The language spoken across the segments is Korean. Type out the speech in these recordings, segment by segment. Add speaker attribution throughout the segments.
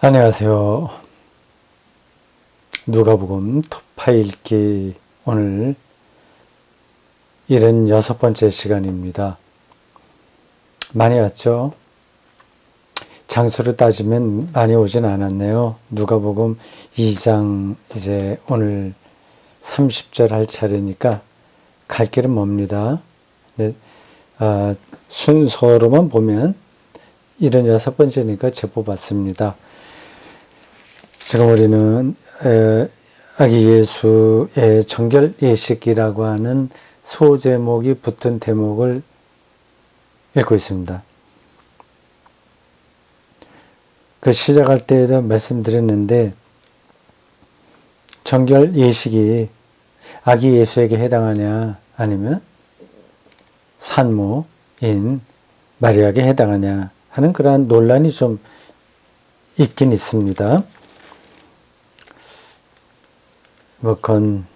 Speaker 1: 안녕하세요. 누가복음 토파 읽기 오늘 76번째 시간입니다. 많이 왔죠? 장수로 따지면 많이 오진 않았네요. 누가복음 2장 이제 오늘 30절 할 차례니까 갈 길은 멉니다. 네, 순서로만 보면 76번째니까 제법 왔습니다. 지금 우리는 아기 예수의 정결 예식이라고 하는 소제목이 붙은 대목을 읽고 있습니다. 그 시작할 때에도 말씀드렸는데 정결 예식이 아기 예수에게 해당하냐 아니면 산모인 마리아에게 해당하냐 하는 그러한 논란이 좀 있긴 있습니다. 그건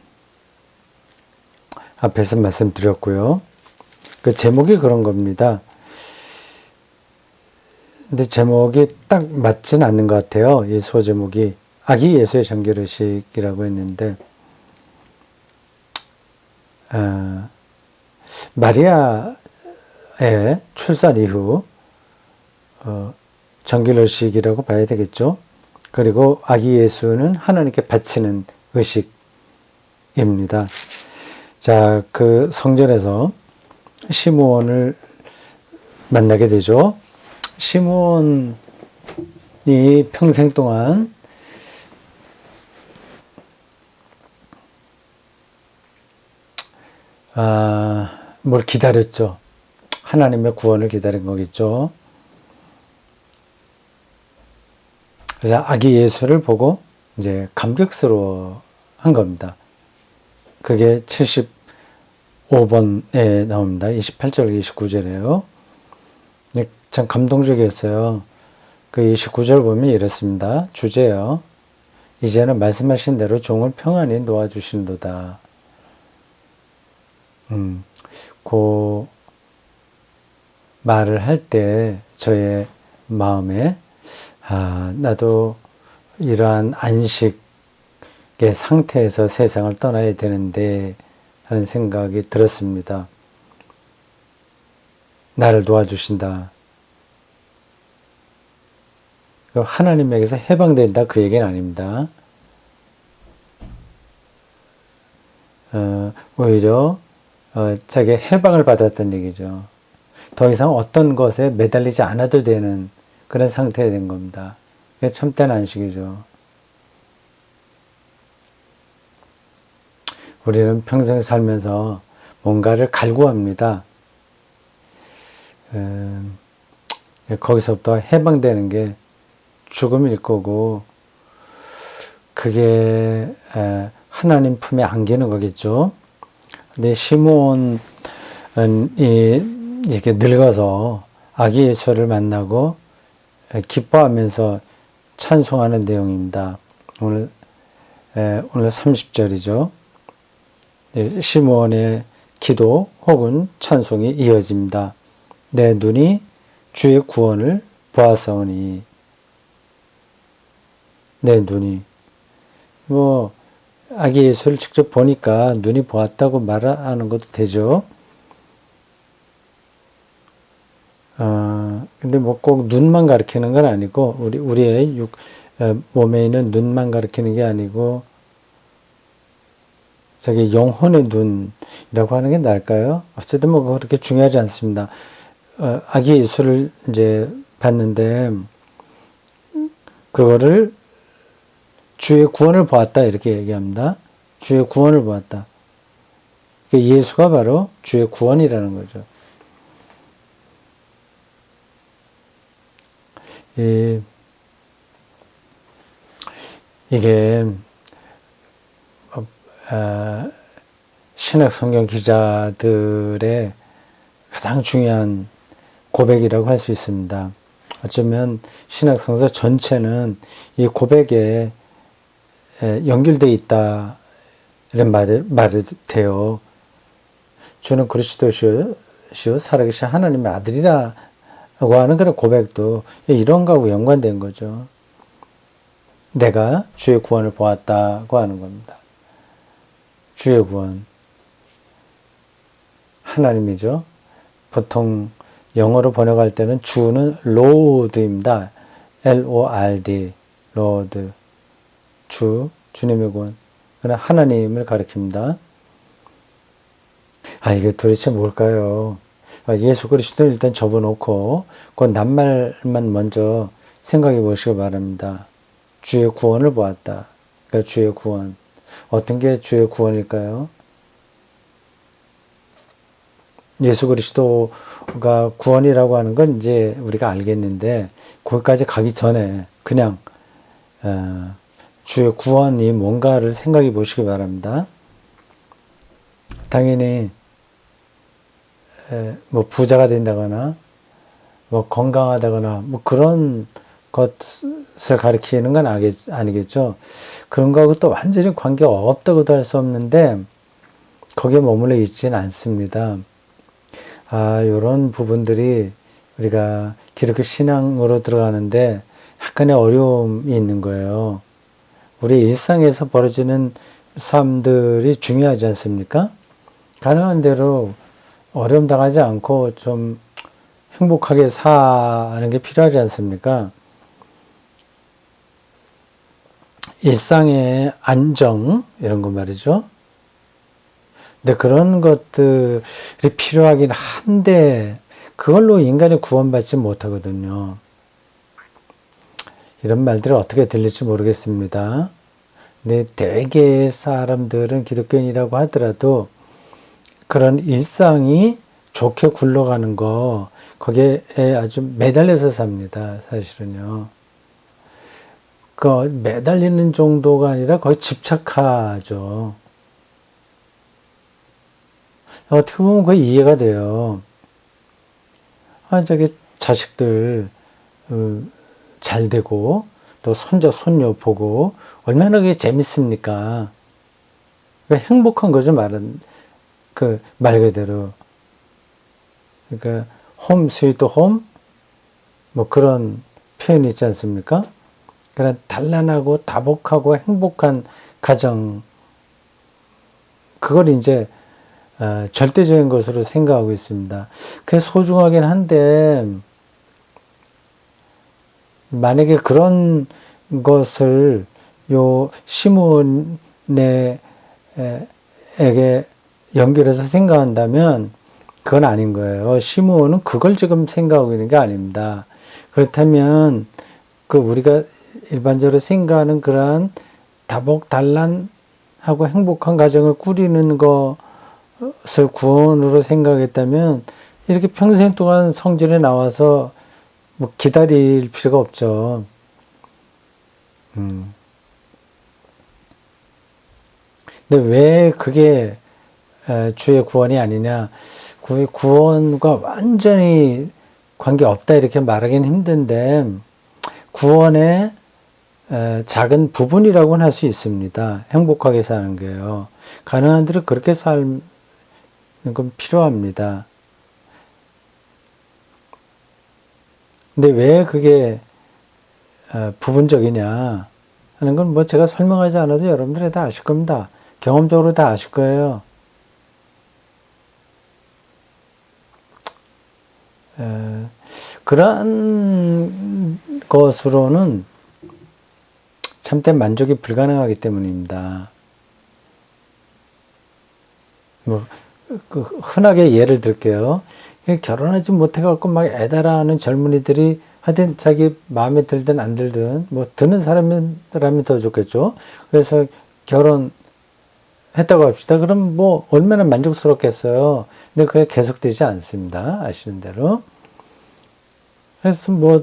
Speaker 1: 앞에서 말씀드렸고요. 그 제목이 그런 겁니다. 근데 제목이 딱 맞진 않는 것 같아요. 이 소제목이 아기 예수의 정결의식이라고 했는데 마리아의 출산 이후 정결의식이라고 봐야 되겠죠. 그리고 아기 예수는 하나님께 바치는 의식입니다. 자, 그 성전에서 시므온을 만나게 되죠. 시므온이 평생 동안 뭘 기다렸죠. 하나님의 구원을 기다린 거겠죠. 그래서 아기 예수를 보고 이제 감격스러워 한 겁니다. 그게 75번에 나옵니다. 28절, 29절이에요. 참 감동적이었어요. 그 29절 보면 이렇습니다. 주제요. 이제는 말씀하신 대로 종을 평안히 놓아주신도다. 그 말을 할 때 저의 마음에 나도 이러한 안식의 상태에서 세상을 떠나야 되는데 하는 생각이 들었습니다. 나를 도와주신다. 하나님에게서 해방된다 그 얘기는 아닙니다. 오히려 자기의 해방을 받았다는 얘기죠. 더 이상 어떤 것에 매달리지 않아도 되는 그런 상태에 된 겁니다. 그게 참된 안식이죠. 우리는 평생 살면서 뭔가를 갈구합니다. 거기서부터 해방되는 게 죽음일 거고 그게 하나님 품에 안기는 거겠죠. 근데 시므온이 이렇게 늙어서 아기 예수를 만나고 기뻐하면서 찬송하는 내용입니다. 오늘 30절이죠. 시므온의 기도 혹은 찬송이 이어집니다. 내 눈이 주의 구원을 보았사오니. 내 눈이 아기 예수를 직접 보니까 눈이 보았다고 말하는 것도 되죠. 근데 꼭 눈만 가리키는 건 아니고 우리의 몸에 있는 눈만 가리키는 게 아니고 저기 영혼의 눈이라고 하는 게 나을까요? 어쨌든 그렇게 중요하지 않습니다. 아기 예수를 이제 봤는데 그거를 주의 구원을 보았다 이렇게 얘기합니다. 주의 구원을 보았다. 예수가 바로 주의 구원이라는 거죠. 이게 신약 성경 기자들의 가장 중요한 고백이라고 할 수 있습니다. 어쩌면 신약 성서 전체는 이 고백에 연결되어 있다 이런 말이 돼요. 주는 그리스도시요 살아계신 하나님의 아들이라고 하는 그런 고백도 이런 거하고 연관된 거죠. 내가 주의 구원을 보았다고 하는 겁니다. 주의 구원. 하나님이죠. 보통 영어로 번역할 때는 주는 Lord입니다. Lord, Lord. 주님의 구원. 그러나 하나님을 가리킵니다. 이게 도대체 뭘까요? 예수 그리스도를 일단 접어놓고 그 낱말만 먼저 생각해 보시기 바랍니다. 주의 구원을 보았다. 그러니까 주의 구원. 어떤 게 주의 구원일까요? 예수 그리스도가 구원이라고 하는 건 이제 우리가 알겠는데 거기까지 가기 전에 그냥 주의 구원이 뭔가를 생각해 보시기 바랍니다. 당연히 뭐 부자가 된다거나 뭐 건강하다거나 뭐 그런 것을 가리키는 건 아니겠죠. 그런 거하고 또 완전히 관계가 없다고도 할 수 없는데 거기에 머물러 있지는 않습니다. 이런 부분들이 우리가 기독교 신앙으로 들어가는데 약간의 어려움이 있는 거예요. 우리 일상에서 벌어지는 삶들이 중요하지 않습니까? 가능한 대로 어려움 당하지 않고 좀 행복하게 사는 게 필요하지 않습니까? 일상의 안정, 이런 거 말이죠. 근데 그런 것들이 필요하긴 한데, 그걸로 인간이 구원받지 못하거든요. 이런 말들이 어떻게 들릴지 모르겠습니다. 근데 대개의 사람들은 기독교인이라고 하더라도 그런 일상이 좋게 굴러가는 거, 거기에 아주 매달려서 삽니다, 사실은요. 그 매달리는 정도가 아니라 거의 집착하죠. 어떻게 보면 그게 이해가 돼요. 저기 자식들 잘 되고 또 손자 손녀 보고 얼마나 그게 재밌습니까? 행복한 거죠, 말 그대로. 그러니까 홈 스위트 홈 뭐 그런 표현이 있지 않습니까? 그런 단란하고 다복하고 행복한 가정, 그걸 이제 절대적인 것으로 생각하고 있습니다. 그게 소중하긴 한데 만약에 그런 것을 요 시몬에게 연결해서 생각한다면 그건 아닌 거예요. 시몬은 그걸 지금 생각하고 있는 게 아닙니다. 그렇다면 우리가 일반적으로 생각하는 그러한 다복달란하고 행복한 가정을 꾸리는 것을 구원으로 생각했다면 이렇게 평생 동안 성전에 나와서 뭐 기다릴 필요가 없죠. 근데 왜 그게 주의 구원이 아니냐? 구원과 완전히 관계없다 이렇게 말하기는 힘든데 구원의 작은 부분이라고는 할 수 있습니다. 행복하게 사는 게요. 가능한 대로 그렇게 살는 건 필요합니다. 근데 왜 그게 부분적이냐 하는 건 뭐 제가 설명하지 않아도 여러분들이 다 아실 겁니다. 경험적으로 다 아실 거예요. 그러한 것으로는 참된 만족이 불가능하기 때문입니다. 흔하게 예를 들게요. 결혼하지 못해갖고 막 애달아하는 젊은이들이 하여튼 자기 마음에 들든 안 들든 뭐 드는 사람이라면 더 좋겠죠. 그래서 결혼했다고 합시다. 그럼 뭐 얼마나 만족스럽겠어요. 근데 그게 계속되지 않습니다. 아시는 대로. 그래서 뭐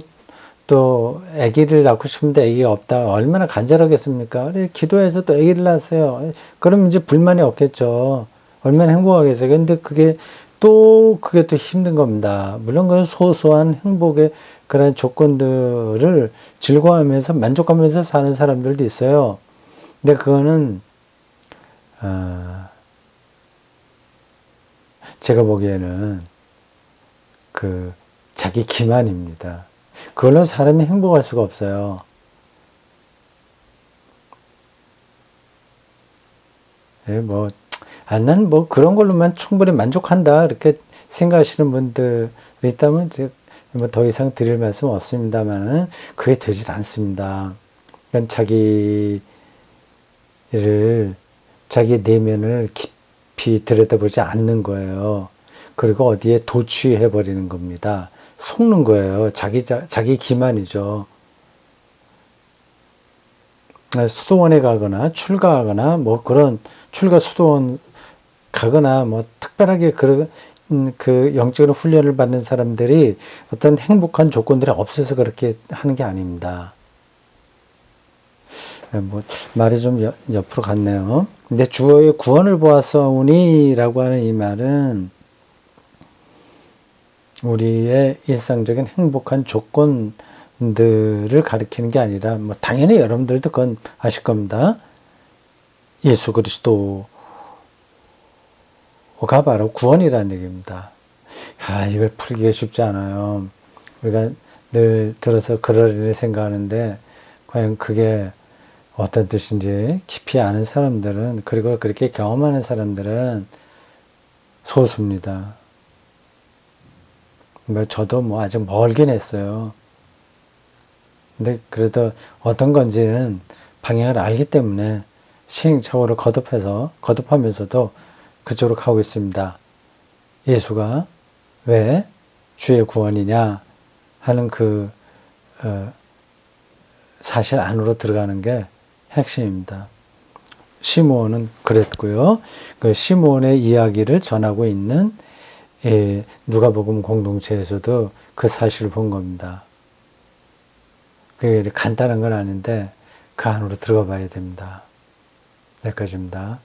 Speaker 1: 또 아기를 낳고 싶은데 아기가 없다. 얼마나 간절하겠습니까? 그래, 기도해서 또 아기를 낳았어요. 그럼 이제 불만이 없겠죠. 얼마나 행복하겠어요. 근데 그게 또 힘든 겁니다. 물론 그런 소소한 행복의 그런 조건들을 즐거워하면서 만족하면서 사는 사람들도 있어요. 근데 그거는 제가 보기에는 자기 기만입니다. 그걸로 사람이 행복할 수가 없어요. 예, 난 뭐 그런 걸로만 충분히 만족한다. 이렇게 생각하시는 분들이 있다면, 이제 뭐 더 이상 드릴 말씀 없습니다만은, 그게 되질 않습니다. 그러니까 자기 내면을 깊이 들여다보지 않는 거예요. 그리고 어디에 도취해버리는 겁니다. 속는 거예요. 자기 기만이죠. 수도원에 가거나 출가하거나 뭐 그런 출가 수도원 가거나 뭐 특별하게 그 영적인 훈련을 받는 사람들이 어떤 행복한 조건들이 없어서 그렇게 하는 게 아닙니다. 말이 좀 옆으로 갔네요. 근데 주의 구원을 보았사오니라고 하는 이 말은 우리의 일상적인 행복한 조건들을 가리키는 게 아니라, 당연히 여러분들도 그건 아실 겁니다. 예수 그리스도가 바로 구원이라는 얘기입니다. 이걸 풀기가 쉽지 않아요. 우리가 늘 들어서 그러려니 생각하는데, 과연 그게 어떤 뜻인지 깊이 아는 사람들은, 그리고 그렇게 경험하는 사람들은 소수입니다. 저도 아직 멀긴 했어요. 근데 그래도 어떤 건지는 방향을 알기 때문에 시행착오를 거듭하면서도 그쪽으로 가고 있습니다. 예수가 왜 주의 구원이냐 하는 사실 안으로 들어가는 게 핵심입니다. 시므온은 그랬고요. 그 시므온의 이야기를 전하고 있는 누가복음 공동체에서도 그 사실을 본 겁니다. 그게 간단한 건 아닌데 그 안으로 들어가 봐야 됩니다. 여기까지입니다.